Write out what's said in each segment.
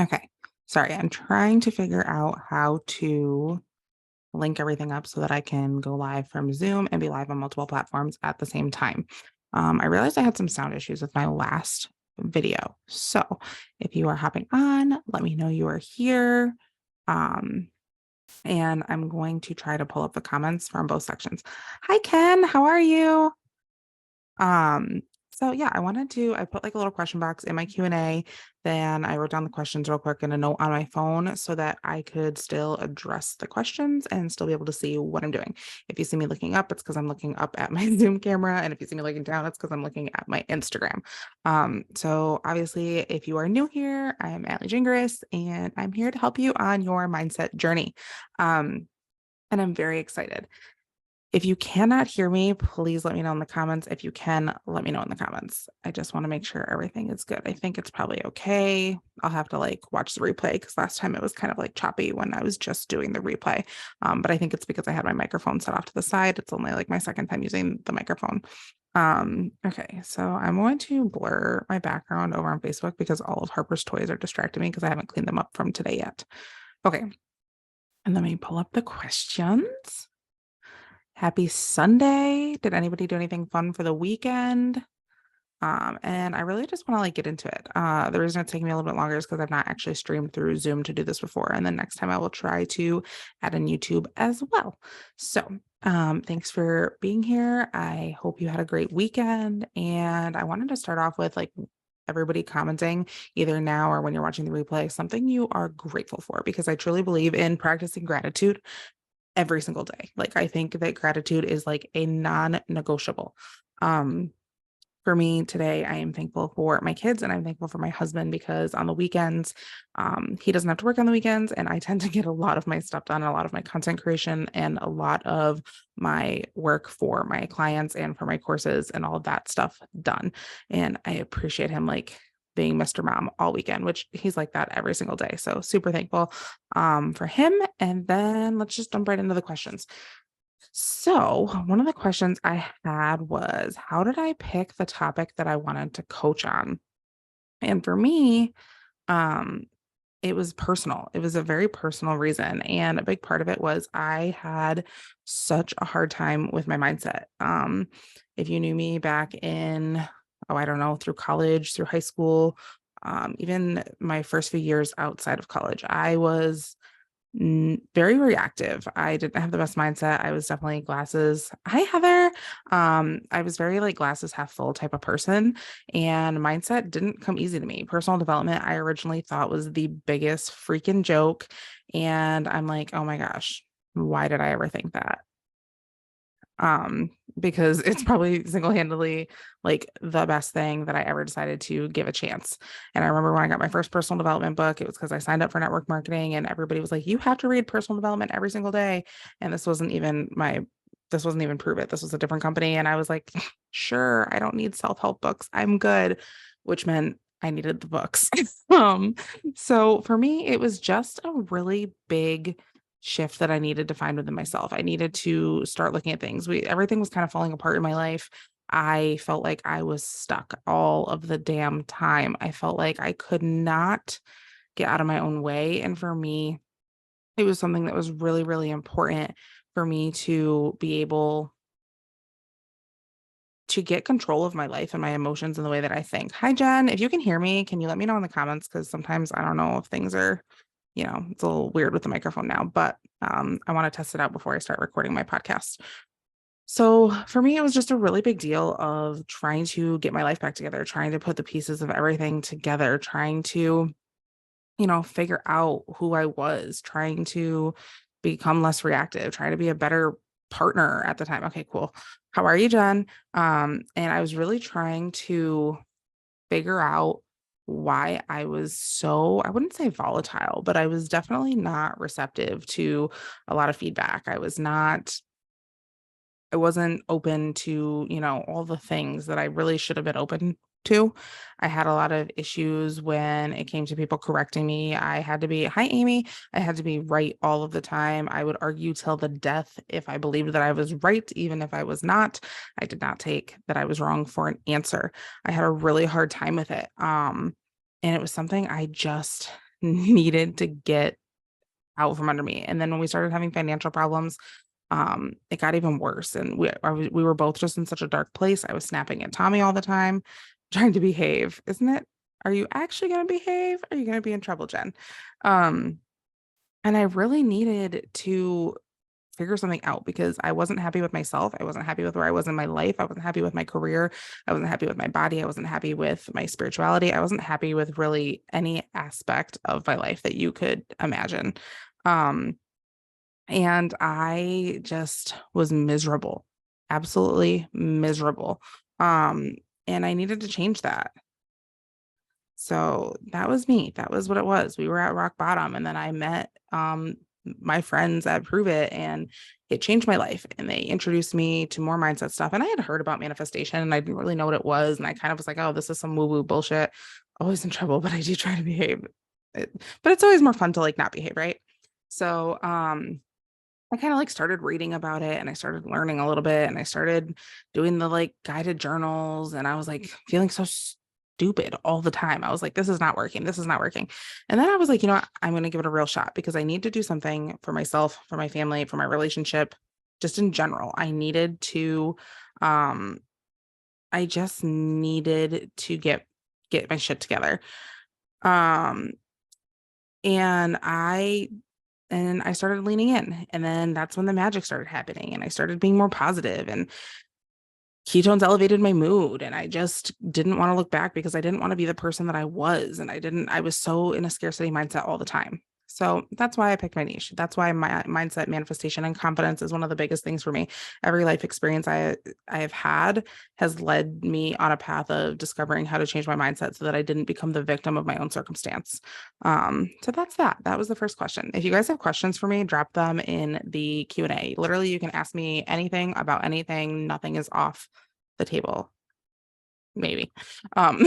Okay. Sorry, I'm trying to figure out how to link everything up so that I can go live from Zoom and be live on multiple platforms at the same time. I realized I had some sound issues with my last video. So if you are hopping on, let me know you are here. Um, and I'm going to try to pull up the comments from both sections. Hi, Ken. How are you? Um, so yeah, I put like a little question box in my Q&A, then I wrote down the questions real quick in a note on my phone so that I could still address the questions and still be able to see what I'm doing. If you see me looking up, it's because I'm looking up at my Zoom camera. And if you see me looking down, it's because I'm looking at my Instagram. So obviously, if you are new here, I'm Allie Gingras, and I'm here to help you on your mindset journey. And I'm very excited. If you cannot hear me, please let me know in the comments. If you can, let me know in the comments. I just want to make sure everything is good. I think it's probably okay. I'll have to like watch the replay because last time it was kind of like choppy when I was just doing the replay. But I think it's because I had my microphone set off to the side. It's only like my second time using the microphone. Okay, so I'm going to blur my background over on Facebook because all of Harper's toys are distracting me because I haven't cleaned them up from today yet. Okay, and let me pull up the questions. Happy Sunday. Did anybody do anything fun for the weekend? And I really just want to like get into it. The reason it's taking me a little bit longer is because I've not actually streamed through Zoom to do this before. And then next time I will try to add in YouTube as well. So thanks for being here. I hope you had a great weekend. And I wanted to start off with like everybody commenting either now or when you're watching the replay, something you are grateful for, because I truly believe in practicing gratitude every single day. Like I think that gratitude is like a non-negotiable. Um, for me today, I am thankful for my kids and I'm thankful for my husband because on the weekends, he doesn't have to work on the weekends and I tend to get a lot of my stuff done, a lot of my content creation and a lot of my work for my clients and for my courses and all of that stuff done. And I appreciate him like being Mr. Mom all weekend, which he's like that every single day. So super thankful for him. And then let's just jump right into the questions. So, one of the questions I had was, how did I pick the topic that I wanted to coach on? And for me, um, it was personal. It was a very personal reason. And a big part of it was I had such a hard time with my mindset. If you knew me back in, oh, I don't know, through college, through high school, even my first few years outside of college, I was very reactive. I didn't have the best mindset. I was definitely glasses. Hi, Heather. I was very like glasses half full type of person, and mindset didn't come easy to me. Personal development, I originally thought was the biggest freaking joke. And I'm like, oh my gosh, why did I ever think that? um because it's probably single-handedly like the best thing that I ever decided to give a chance. And I remember when I got my first personal development book, it was because I signed up for network marketing and everybody was like, you have to read personal development every single day. And this wasn't even Prove It. This was a different company. And I was like, sure, I don't need self-help books. I'm good, which meant I needed the books. So for me, it was just a really big shift that I needed to find within myself. I needed to start looking at things. Everything was kind of falling apart in my life. I felt like I was stuck all of the damn time. I felt like I could not get out of my own way. And for me, it was something that was really, really important for me to be able to get control of my life and my emotions and the way that I think. Hi, Jen. If you can hear me, can you let me know in the comments? Because sometimes I don't know if things are, it's a little weird with the microphone now, but I want to test it out before I start recording my podcast. So for me, it was just a really big deal of trying to get my life back together, trying to put the pieces of everything together, trying to, figure out who I was, trying to become less reactive, trying to be a better partner at the time. Okay, cool. How are you, Jen? And I was really trying to figure out why I was so, I wouldn't say volatile, but I was definitely not receptive to a lot of feedback. I wasn't open to, all the things that I really should have been open to. I had a lot of issues when it came to people correcting me. Hi, Amy. I had to be right all of the time. I would argue till the death if I believed that I was right, even if I was not. I did not take that I was wrong for an answer. I had a really hard time with it. And it was something I just needed to get out from under me. And then when we started having financial problems, it got even worse. And we were both just in such a dark place. I was snapping at Tommy all the time, trying to behave. Isn't it? Are you actually going to behave? Are you going to be in trouble, Jen? Um, and I really needed to figure something out because I wasn't happy with myself. I wasn't happy with where I was in my life. I wasn't happy with my career. I wasn't happy with my body. I wasn't happy with my spirituality. I wasn't happy with really any aspect of my life that you could imagine. Um, and I just was miserable, absolutely miserable. Um, and I needed to change that. So that was me. That was what it was. We were at rock bottom. And then I met my friends at Prove It, and it changed my life. And they introduced me to more mindset stuff. And I had heard about manifestation and I didn't really know what it was. And I kind of was like, oh, this is some woo-woo bullshit. Always in trouble, but I do try to behave. But it's always more fun to like not behave, right? So I kind of like started reading about it and I started learning a little bit and I started doing the like guided journals and I was like feeling so stupid all the time. I was like, this is not working. This is not working. And then I was like, you know what? I'm going to give it a real shot because I need to do something for myself, for my family, for my relationship, just in general. Um, I just needed to get my shit together. Um, and I started leaning in. And then that's when the magic started happening. And I started being more positive and ketones elevated my mood. And I just didn't want to look back because I didn't want to be the person that I was. And I was so in a scarcity mindset all the time. So that's why I picked my niche. That's why my mindset, manifestation, and confidence is one of the biggest things for me. Every life experience I have had has led me on a path of discovering how to change my mindset so that I didn't become the victim of my own circumstance. So that's that. That was the first question. If you guys have questions for me, drop them in the Q&A. Literally, you can ask me anything about anything. Nothing is off the table. Maybe. Um,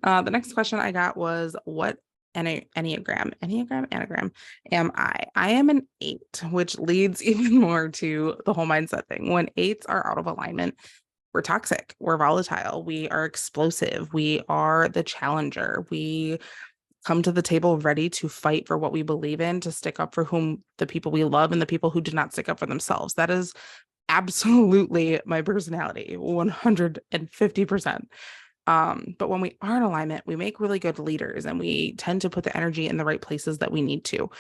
the next question I got was what anagram am I? I am an 8, which leads even more to the whole mindset thing. When 8s are out of alignment, we're toxic, we're volatile, we are explosive, we are the challenger, we come to the table ready to fight for what we believe in, to stick up for whom the people we love and the people who do not stick up for themselves. That is absolutely my personality, 150%. But when we are in alignment, we make really good leaders and we tend to put the energy in the right places that we need to.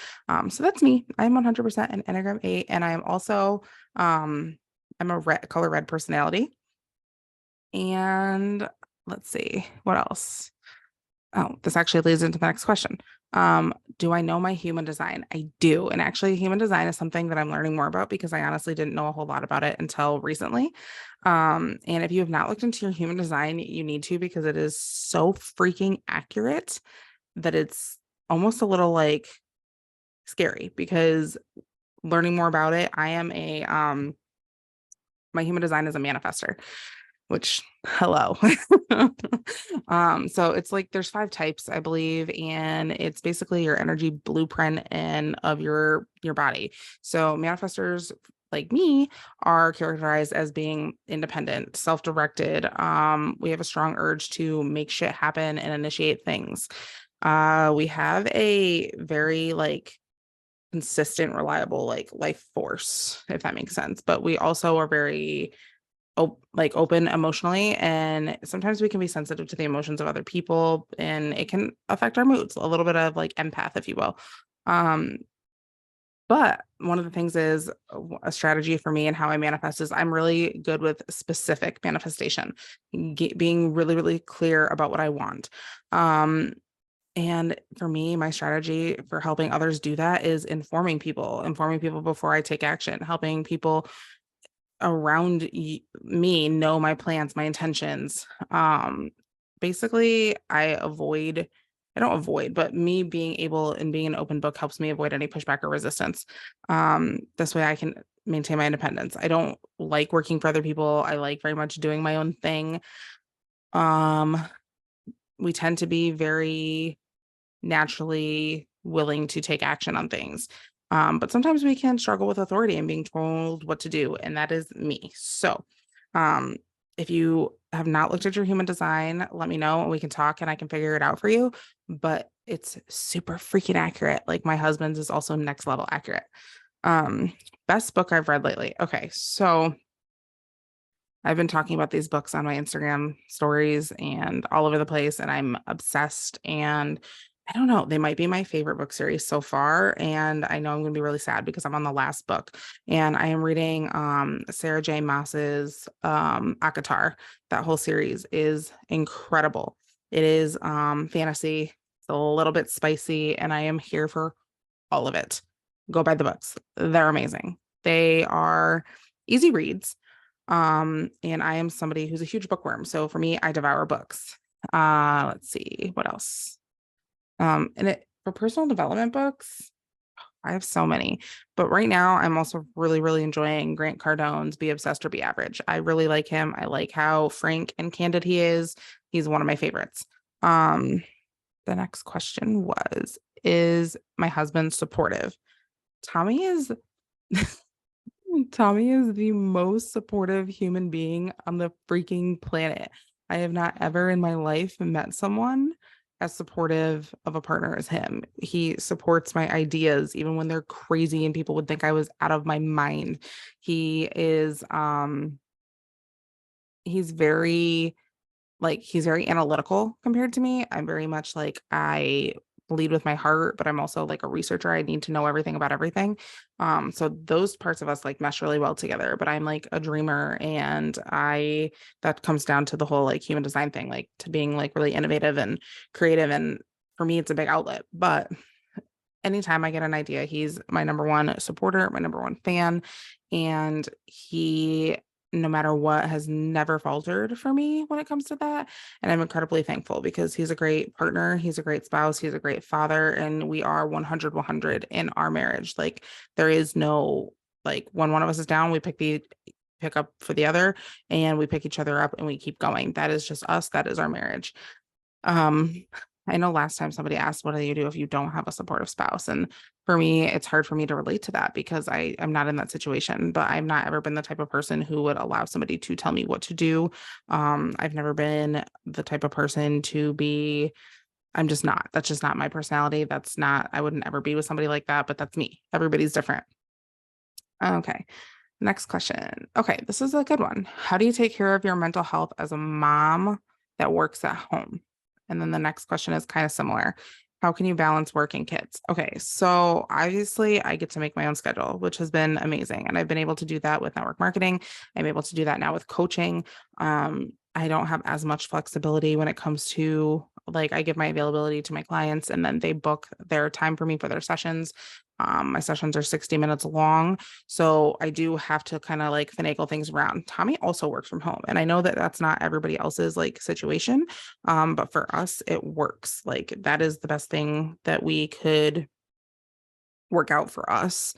So that's me. I'm 100% an Enneagram 8, and I am also I'm a color red personality. And let's see what else. Oh, this actually leads into the next question. Do I know my human design? I do. And actually, human design is something that I'm learning more about because I honestly didn't know a whole lot about it until recently. And if you have not looked into your human design, you need to because it is so freaking accurate that it's almost a little like scary because learning more about it, I am my human design is a manifester, which hello. So it's like there's 5 types, I believe, and it's basically your energy blueprint and of your body. So manifestors like me are characterized as being independent, self-directed. We have a strong urge to make shit happen and initiate things. We have a very like consistent, reliable like life force, if that makes sense. But we also are very like open emotionally, and sometimes we can be sensitive to the emotions of other people and it can affect our moods, a little bit of like empath, if you will. um but one of the things is a strategy for me and how I manifest is I'm really good with specific manifestation, being really really clear about what I want. And for me, my strategy for helping others do that is informing people before I take action, helping people around me know my plans, my intentions. Basically, I don't avoid, but me being able and being an open book helps me avoid any pushback or resistance. This way I can maintain my independence. I don't like working for other people. I like very much doing my own thing. Um, we tend to be very naturally willing to take action on things. But sometimes we can struggle with authority and being told what to do, and that is me. So, um, if you have not looked at your human design, let me know and we can talk and I can figure it out for you. But it's super freaking accurate. Like my husband's is also next level accurate. Um, Best book I've read lately. Okay, so I've been talking about these books on my Instagram stories and all over the place, and I'm obsessed. And I don't know, they might be my favorite book series so far. And I know I'm going to be really sad because I'm on the last book, and I am reading Sarah J. Maas's Akatar. That whole series is incredible. It is fantasy. It's a little bit spicy, and I am here for all of it. Go buy the books. They're amazing. They are easy reads. And I am somebody who's a huge bookworm. So for me, I devour books. Let's see what else. And it for personal development books, I have so many. But right now, I'm also really, really enjoying Grant Cardone's Be Obsessed or Be Average. I really like him. I like how frank and candid he is. He's one of my favorites. Um, the next question was, is my husband supportive? Tommy is Tommy is the most supportive human being on the freaking planet. I have not ever in my life met someone as supportive of a partner as him. He supports my ideas even when they're crazy and people would think I was out of my mind. He is he's very he's very analytical compared to me. I'm very much like I lead with my heart, but I'm also like a researcher. I need to know everything about everything. So those parts of us like mesh really well together. But I'm like a dreamer, and I that comes down to the whole like human design thing, like to being like really innovative and creative. And for me, it's a big outlet. But anytime I get an idea, he's my number one supporter, my number one fan. And he, no matter what, has never faltered for me when it comes to that. And I'm incredibly thankful because he's a great partner. He's a great spouse. He's a great father. And we are 100, 100 in our marriage. Like there is no, like when one of us is down, we pick up for the other and we pick each other up and we keep going. That is just us. That is our marriage. Um, I know last time somebody asked, what do you do if you don't have a supportive spouse? And for me, it's hard for me to relate to that because I'm not in that situation, but I've not ever been the type of person who would allow somebody to tell me what to do. I've never been the type of person to be, I'm just not, that's just not my personality. That's not, I wouldn't ever be with somebody like that, but that's me. Everybody's different. Okay. Next question. Okay, this is a good one. How do you take care of your mental health as a mom that works at home? And then the next question is kind of similar. How can you balance work and kids? Okay, so obviously I get to make my own schedule, which has been amazing. And I've been able to do that with network marketing. I'm able to do that now with coaching. I don't have as much flexibility when it comes to like I give my availability to my clients and then they book their time for me for their sessions. My sessions are 60 minutes long. So I do have to kind of like finagle things around. Tommy also works from home. And I know that that's not everybody else's like situation. But for us, it works. Like that is the best thing that we could work out for us.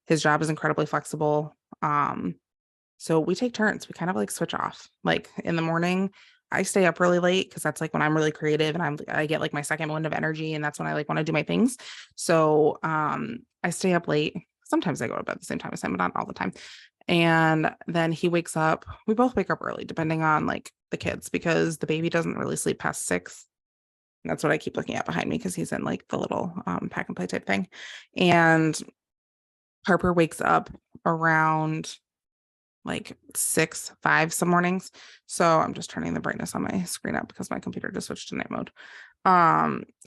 His job is incredibly flexible. So we take turns. We kind of like switch off. Like in the morning, I stay up really late because that's like when I'm really creative and I get like my second wind of energy and that's when I like want to do my things. So I stay up late. Sometimes I go to bed at the same time as him, but not all the time. And then he wakes up. We both wake up early, depending on like the kids, because the baby doesn't really sleep past 6. That's what I keep looking at behind me because he's in like the little pack and play type thing. And Harper wakes up around like 6, 5 some mornings. So I'm just turning the brightness on my screen up because my computer just switched to night mode.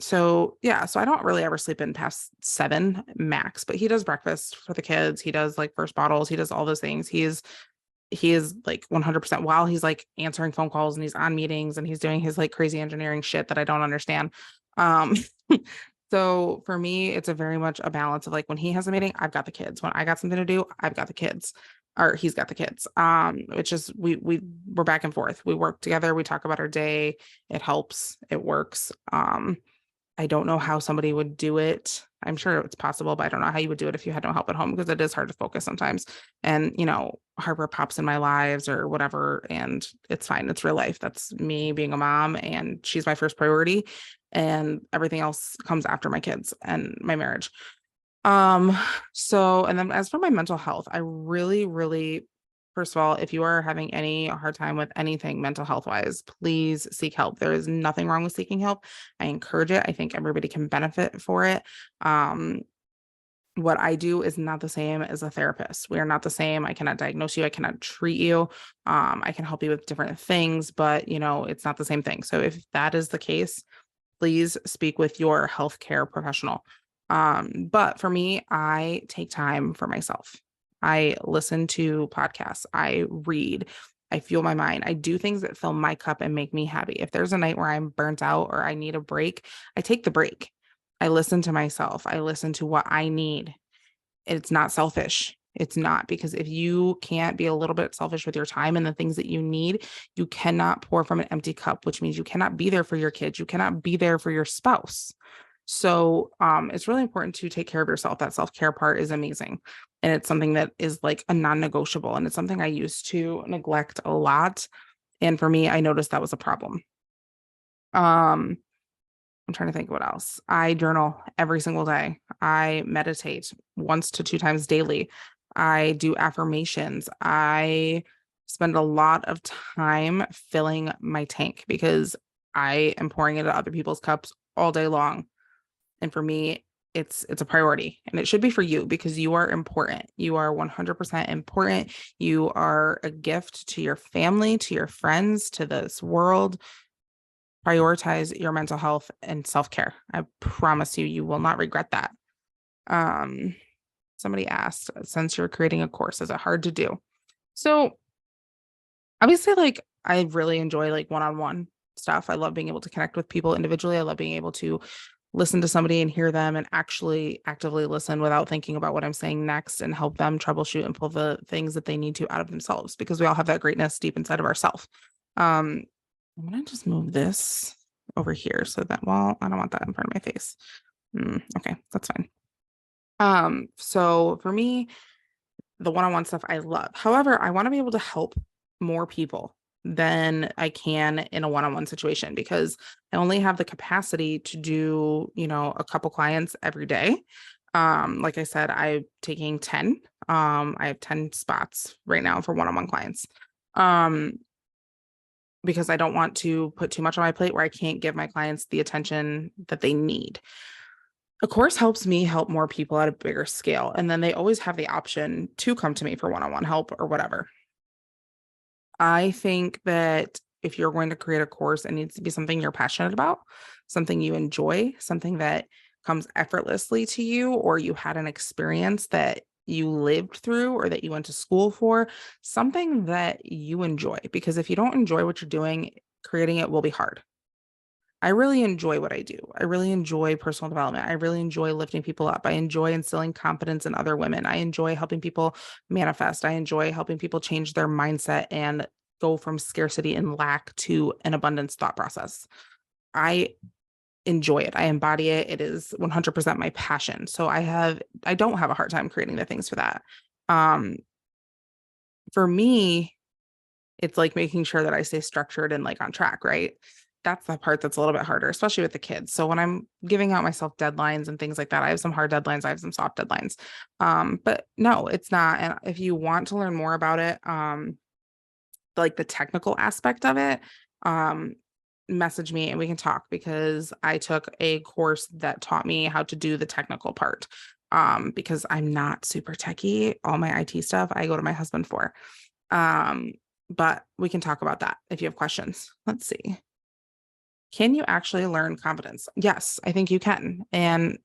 So yeah, so I don't really ever sleep in past 7 max, but he does breakfast for the kids. He does like first bottles. He does all those things. He is like 100% while he's like answering phone calls and he's on meetings and he's doing his like crazy engineering shit that I don't understand. Um, so for me, it's a very much a balance of like when he has a meeting, I've got the kids. When I got something to do, I've got the kids, or he's got the kids. Which is we're back and forth. We work together. We talk about our day. It helps. It works. I don't know how somebody would do it. I'm sure it's possible, but I don't know how you would do it if you had no help at home because it is hard to focus sometimes. And, Harper pops in my lives or whatever, and it's fine. It's real life. That's me being a mom, and she's my first priority. And everything else comes after my kids and my marriage. So, and then as for my mental health, I really, really First of all, if you are having any hard time with anything mental health wise, please seek help. There is nothing wrong with seeking help. I encourage it. I think everybody can benefit for it. Um, what I do is not the same as a therapist. We are not the same. I cannot diagnose you. I cannot treat you. I can help you with different things, but it's not the same thing. So if that is the case, please speak with your healthcare professional. But for me, I take time for myself. I listen to podcasts. I read. I fuel my mind. I do things that fill my cup and make me happy. If there's a night where I'm burnt out or I need a break, I take the break. I listen to myself. I listen to what I need. It's not selfish. It's not, because if you can't be a little bit selfish with your time and the things that you need, you cannot pour from an empty cup, which means you cannot be there for your kids. You cannot be there for your spouse. So it's really important to take care of yourself. That self-care part is amazing. And it's something that is like a non-negotiable. And it's something I used to neglect a lot. And for me, I noticed that was a problem. Um, I'm trying to think what else. I journal every single day. I meditate once to two times daily. I do affirmations. I spend a lot of time filling my tank because I am pouring into other people's cups all day long. And for me, it's a priority, and it should be for you because you are important. You are 100% important. You are a gift to your family, to your friends, to this world. Prioritize your mental health and self-care. I promise you, you will not regret that. Um, Somebody asked, since you're creating a course, is it hard to do? So obviously, like I really enjoy like one-on-one stuff. I love being able to connect with people individually. I love being able to listen to somebody and hear them and actually actively listen without thinking about what I'm saying next and help them troubleshoot and pull the things that they need to out of themselves, because we all have that greatness deep inside of ourselves. Um, I'm gonna just move this over here so that, well, I don't want that in front of my face. Okay, that's fine. So for me, the one-on-one stuff I love. However, I want to be able to help more people than I can in a one-on-one situation because I only have the capacity to do, a couple clients every day. Like I said, I'm taking 10. I have 10 spots right now for one-on-one clients. Um, because I don't want to put too much on my plate where I can't give my clients the attention that they need. A course helps me help more people at a bigger scale. And then they always have the option to come to me for one-on-one help or whatever. I think that if you're going to create a course, it needs to be something you're passionate about, something you enjoy, something that comes effortlessly to you, or you had an experience that you lived through or that you went to school for, something that you enjoy. Because if you don't enjoy what you're doing, creating it will be hard. I really enjoy what I do. I really enjoy personal development. I really enjoy lifting people up. I enjoy instilling confidence in other women. I enjoy helping people manifest. I enjoy helping people change their mindset and go from scarcity and lack to an abundance thought process. I enjoy it. I embody it. It is 100% my passion. So I don't have a hard time creating the things for that. Um, for me, it's like making sure that I stay structured and like on track, right? That's the part that's a little bit harder, especially with the kids. So when I'm giving out myself deadlines and things like that, I have some hard deadlines, I have some soft deadlines. But no, it's not. And if you want to learn more about it, like the technical aspect of it, um, message me and we can talk because I took a course that taught me how to do the technical part. Because I'm not super techie, all my IT stuff I go to my husband for. Um, but we can talk about that if you have questions. Let's see. Can you actually learn confidence? Yes, I think you can. And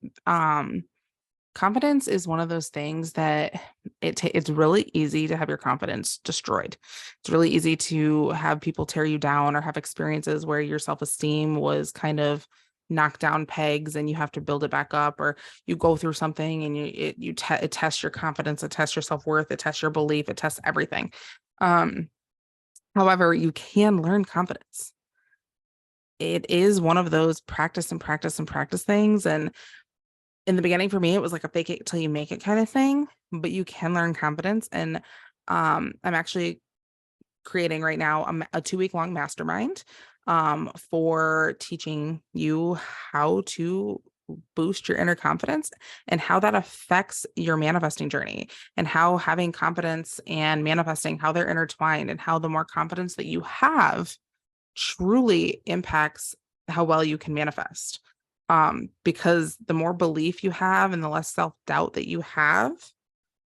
confidence is one of those things that it's really easy to have your confidence destroyed. It's really easy to have people tear you down or have experiences where your self-esteem was kind of knocked down pegs and you have to build it back up, or you go through something and it tests your confidence, it tests your self-worth, it tests your belief, it tests everything. Um, However, you can learn confidence. It is one of those practice and practice and practice things. And in the beginning, for me, it was like a fake it till you make it kind of thing, but you can learn confidence. And I'm actually creating right now a 2 week long mastermind for teaching you how to boost your inner confidence and how that affects your manifesting journey, and how having confidence and manifesting, how they're intertwined, and how the more confidence that you have truly impacts how well you can manifest. Because the more belief you have and the less self-doubt that you have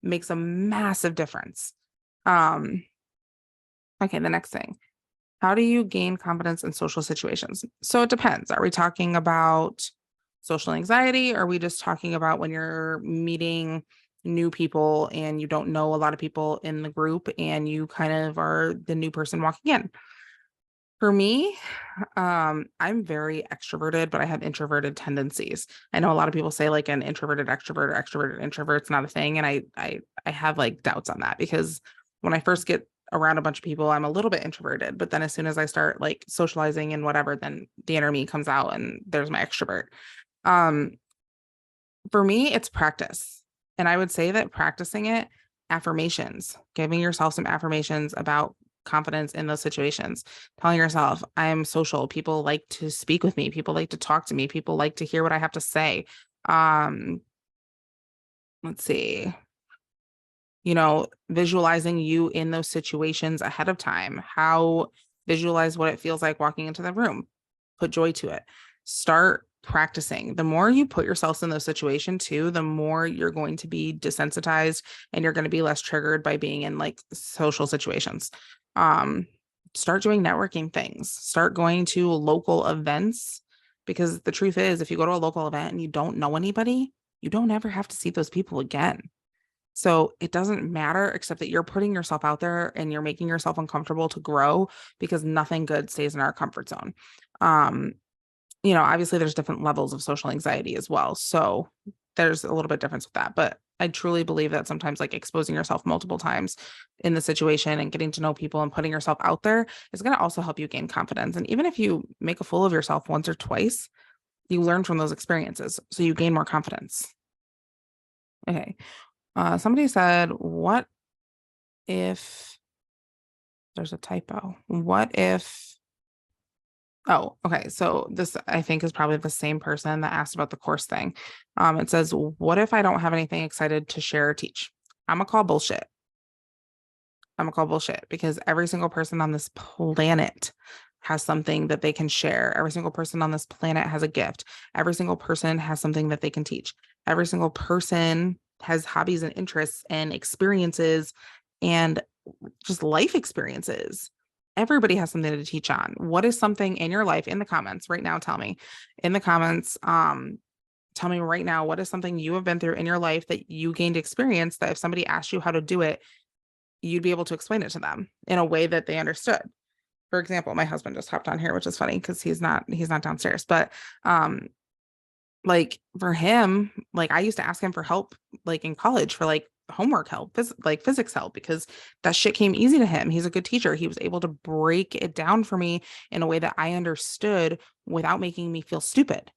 makes a massive difference. Um, okay, the next thing. How do you gain confidence in social situations? So it depends. Are we talking about social anxiety? Or are we just talking about when you're meeting new people and you don't know a lot of people in the group and you kind of are the new person walking in? For me, I'm very extroverted, but I have introverted tendencies. I know a lot of people say like an introverted extrovert or extroverted introvert's not a thing, and I have like doubts on that, because when I first get around a bunch of people, I'm a little bit introverted, but then as soon as I start like socializing and whatever, then the inner me comes out and there's my extrovert. Um, for me, it's practice. And I would say that practicing it, affirmations, giving yourself some affirmations about confidence in those situations, telling yourself, I'm social. People like to speak with me. People like to talk to me. People like to hear what I have to say. Um, let's see, visualizing you in those situations ahead of time. How visualize what it feels like walking into the room. Put joy to it. Start practicing. The more you put yourselves in those situations too, the more you're going to be desensitized and you're going to be less triggered by being in like social situations. Um, Start doing networking things. Start going to local events, because the truth is, if you go to a local event and you don't know anybody, you don't ever have to see those people again. So it doesn't matter, except that you're putting yourself out there and you're making yourself uncomfortable to grow, because nothing good stays in our comfort zone. Um, Obviously there's different levels of social anxiety as well. So there's a little bit difference with that. But I truly believe that sometimes like exposing yourself multiple times in the situation and getting to know people and putting yourself out there is going to also help you gain confidence. And even if you make a fool of yourself once or twice, you learn from those experiences. So you gain more confidence. Okay. Somebody said, what if there's a typo? What if, oh, okay. So this I think is probably the same person that asked about the course thing. It says, what if I don't have anything excited to share or teach? I'm gonna call bullshit. I'm gonna call bullshit, because every single person on this planet has something that they can share. Every single person on this planet has a gift. Every single person has something that they can teach. Every single person has hobbies and interests and experiences and just life experiences. Everybody has something to teach on. What is something in your life, in the comments right now? Tell me in the comments. Tell me right now, what is something you have been through in your life that you gained experience, that if somebody asked you how to do it, you'd be able to explain it to them in a way that they understood. For example, my husband just hopped on here, which is funny because he's not downstairs, but like for him, like I used to ask him for help like in college for like homework help, like physics help, because that shit came easy to him. He's a good teacher. He was able to break it down for me in a way that I understood without making me feel stupid.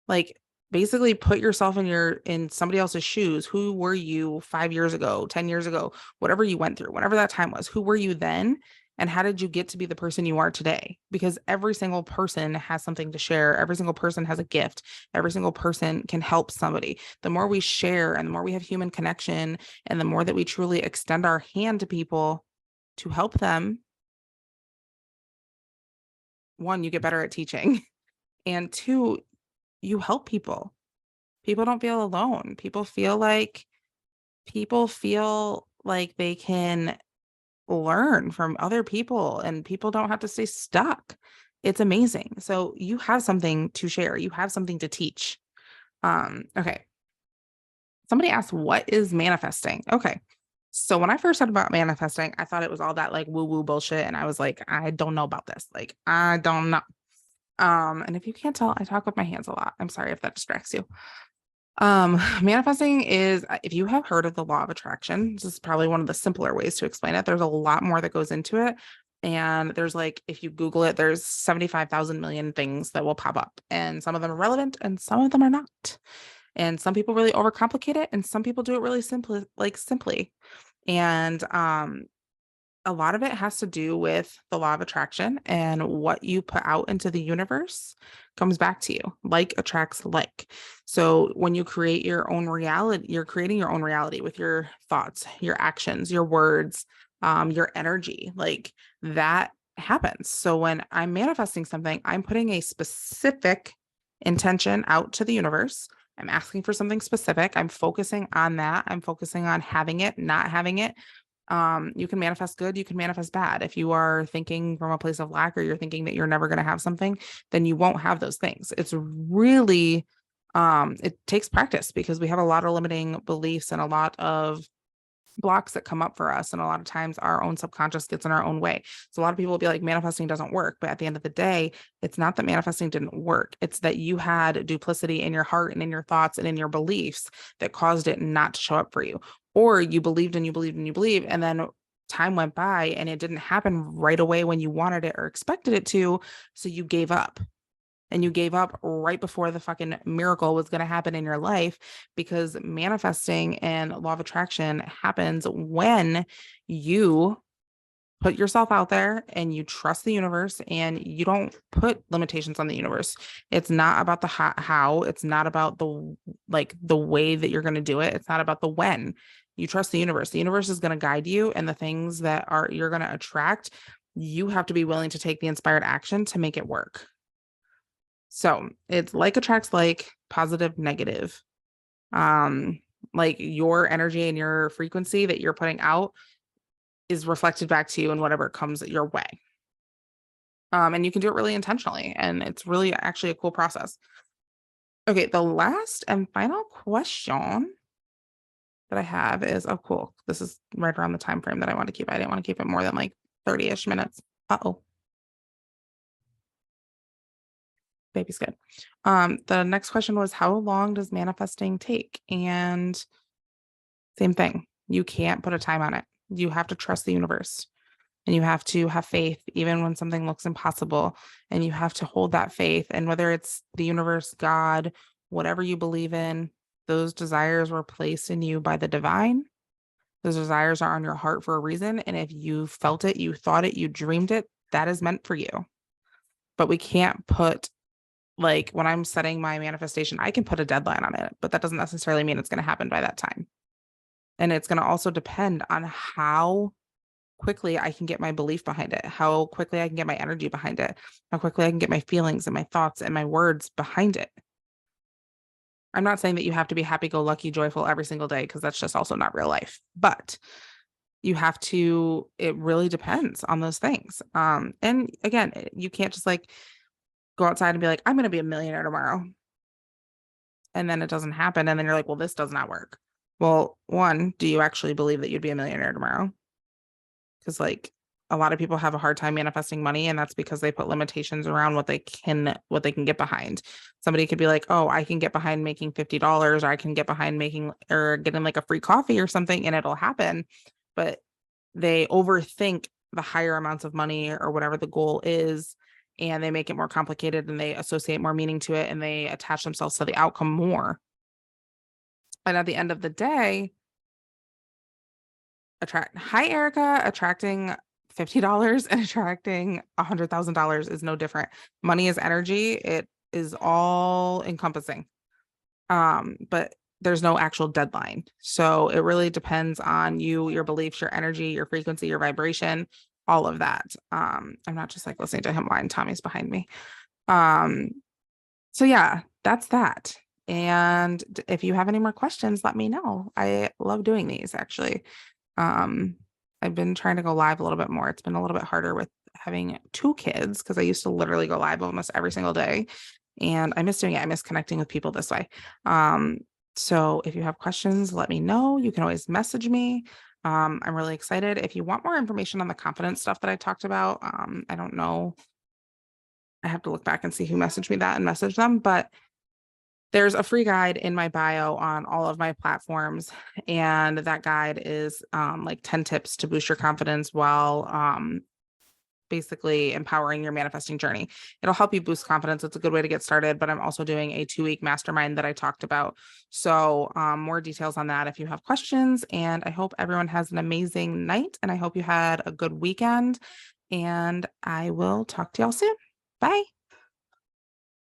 Like basically put yourself in somebody else's shoes. Who were you 5 years ago, 10 years ago, whatever you went through, whatever that time was? Who were you then? And how did you get to be the person you are today? Because every single person has something to share. Every single person has a gift. Every single person can help somebody. The more we share and the more we have human connection and the more that we truly extend our hand to people to help them, one, you get better at teaching. And two, you help people. People don't feel alone. People feel like they can learn from other people and people don't have to stay stuck. It's amazing. So you have something to share. You have something to teach. Okay. Somebody asked, what is manifesting? Okay. So when I first heard about manifesting, I thought it was all that like woo woo bullshit. And I was like, I don't know about this. Like, I don't know. And if you can't tell, I talk with my hands a lot. I'm sorry if that distracts you. Manifesting is, if you have heard of the law of attraction, this is probably one of the simpler ways to explain it. There's a lot more that goes into it. And there's like, if you Google it, there's 75,000 million things that will pop up. And some of them are relevant and some of them are not. And some people really overcomplicate it and some people do it really simply, like simply. And A lot of it has to do with the law of attraction, and what you put out into the universe comes back to you. Like attracts like. So when you create your own reality, you're creating your own reality with your thoughts, your actions, your words, your energy. Like that happens. So when I'm manifesting something, I'm putting a specific intention out to the universe. I'm asking for something specific. I'm focusing on that. I'm focusing on having it, not having it. You can manifest good, you can manifest bad. If you are thinking from a place of lack, or you're thinking that you're never going to have something, then you won't have those things. It's really it takes practice, because we have a lot of limiting beliefs and a lot of blocks that come up for us, and a lot of times our own subconscious gets in our own way. So a lot of people will be like, manifesting doesn't work, but at the end of the day, it's not that manifesting didn't work, it's that you had duplicity in your heart and in your thoughts and in your beliefs that caused it not to show up for you. Or you believed and you believed and you believed, and then time went by and it didn't happen right away when you wanted it or expected it to, so you gave up. And you gave up right before the fucking miracle was going to happen in your life, because manifesting and law of attraction happens when you put yourself out there and you trust the universe and you don't put limitations on the universe. It's not about the how, it's not about the like the way that you're going to do it. It's not about the when. You trust the universe. The universe is going to guide you, and the things that are you're going to attract, you have to be willing to take the inspired action to make it work. So it's like attracts like, positive, negative. Um, like your energy and your frequency that you're putting out is reflected back to you in whatever comes your way. And you can do it really intentionally, and it's really actually a cool process. Okay, the last and final question that I have is, oh cool, this is right around the time frame that I want to keep. I didn't want to keep it more than like 30-ish minutes. Uh-oh, baby's good. The next question was, how long does manifesting take? And same thing. You can't put a time on it. You have to trust the universe, and you have to have faith even when something looks impossible, and you have to hold that faith. And whether it's the universe, God, whatever you believe in, those desires were placed in you by the divine. Those desires are on your heart for a reason. And if you felt it, you thought it, you dreamed it, that is meant for you. But we can't put, like, when I'm setting my manifestation, I can put a deadline on it, but that doesn't necessarily mean it's going to happen by that time. And it's going to also depend on how quickly I can get my belief behind it, how quickly I can get my energy behind it, how quickly I can get my feelings and my thoughts and my words behind it. I'm not saying that you have to be happy go lucky, joyful every single day, because that's just also not real life. But you have to, it really depends on those things. And again, you can't just like go outside and be like, I'm going to be a millionaire tomorrow. And then it doesn't happen. And then you're like, well, this does not work. Well, one, do you actually believe that you'd be a millionaire tomorrow? Because like a lot of people have a hard time manifesting money, and that's because they put limitations around what they can get behind. Somebody could be like, oh, I can get behind making $50, or I can get behind making or getting like a free coffee or something, and it'll happen. But they overthink the higher amounts of money or whatever the goal is, and they make it more complicated, and they associate more meaning to it, and they attach themselves to the outcome more. And at the end of the day, hi Erica, attracting $50 and attracting $100,000 is no different. Money is energy. It is all encompassing. But there's no actual deadline. So it really depends on you, your beliefs, your energy, your frequency, your vibration, all of that. I'm not just like listening to him whine. Tommy's behind me. Um, so yeah, that's that. And if you have any more questions, let me know. I love doing these actually. Um, I've been trying to go live a little bit more. It's been a little bit harder with having two kids, because I used to literally go live almost every single day, and I miss doing it. I miss connecting with people this way. So if you have questions, let me know. You can always message me. I'm really excited. If you want more information on the confidence stuff that I talked about, I don't know. I have to look back and see who messaged me that and message them, but there's a free guide in my bio on all of my platforms. And that guide is like 10 tips to boost your confidence while basically empowering your manifesting journey. It'll help you boost confidence. It's a good way to get started, but I'm also doing a 2-week mastermind that I talked about. So, more details on that if you have questions. And I hope everyone has an amazing night. And I hope you had a good weekend. And I will talk to y'all soon. Bye.